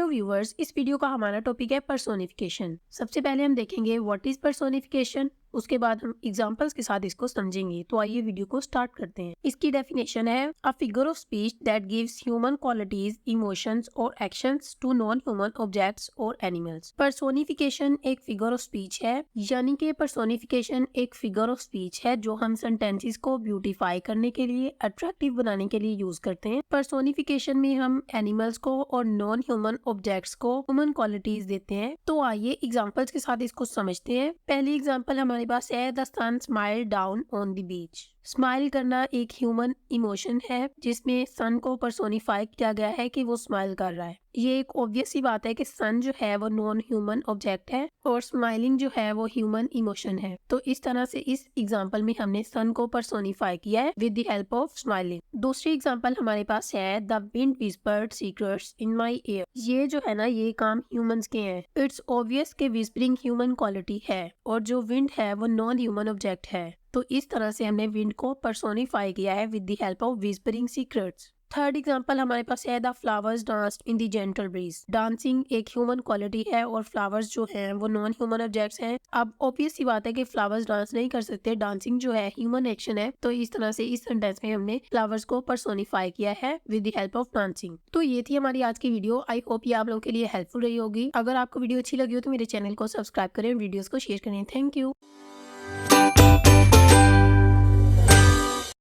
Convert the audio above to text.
Hello viewers, इस video का हमारा टॉपिक है पर्सोनिफिकेशन। सबसे पहले हम देखेंगे व्हाट इज पर्सोनिफिकेशन, उसके बाद हम एग्जांपल्स के साथ इसको समझेंगे। तो आइए वीडियो को स्टार्ट करते हैं। इसकी डेफिनेशन है a figure of speech that gives human qualities, emotions और actions to non human objects और एनिमल्स। पर्सोनिफिकेशन एक फिगर ऑफ स्पीच है, यानी कि पर्सोनिफिकेशन एक फिगर ऑफ स्पीच है जो हम सेंटेंसेस को ब्यूटीफाई करने के लिए, अट्रैक्टिव बनाने के लिए यूज करते हैं। पर्सोनिफिकेशन में हम एनिमल्स को और नॉन ह्यूमन ऑब्जेक्ट्स को ह्यूमन क्वालिटीज देते हैं। तो आइए एग्जांपल्स के साथ इसको समझते हैं। पहली एग्जांपल हमारे पास है the sun smile down on the beach. Smile करना एक ह्यूमन इमोशन है जिसमें सन को पर्सोनिफाई किया गया है कि वो स्माइल कर रहा है। ये एक ऑब्वियस सी बात है कि सन जो है वो नॉन ह्यूमन ऑब्जेक्ट है और स्माइलिंग जो है वो ह्यूमन इमोशन है। तो इस तरह से इस एग्जांपल में हमने सन को पर्सोनिफाई किया है with the help of smiling. दूसरी एग्जांपल हमारे पास है the wind whispered secrets in my air. ये जो है ना, ये काम ह्यूमंस के हैं। इट्स ऑब्वियस कि विस्परिंग ह्यूमन क्वालिटी है और जो विंड है वो नॉन ह्यूमन ऑब्जेक्ट है। तो इस तरह से हमने विंड को पर्सोनिफाई किया है with the help of whispering secrets. Third example हमारे पास है the flowers danced in the gentle breeze. Dancing एक ह्यूमन क्वालिटी है और फ्लावर्स जो हैं वो नॉन ह्यूमन ऑब्जेक्ट्स हैं। अब ऑब्वियस सी बात है कि फ्लावर्स डांस नहीं कर सकते, डांसिंग जो है ह्यूमन एक्शन है। तो इस तरह से इस सेंटेंस में हमने फ्लावर्स को पर्सोनिफाई किया है with the help of dancing. तो ये थी हमारी आज की वीडियो। आई होप ये आप लोगों के लिए हेल्पफुल रही होगी। अगर आपको वीडियो अच्छी लगी हो तो मेरे चैनल को सब्सक्राइब करें, वीडियोज को शेयर करें। Thank you.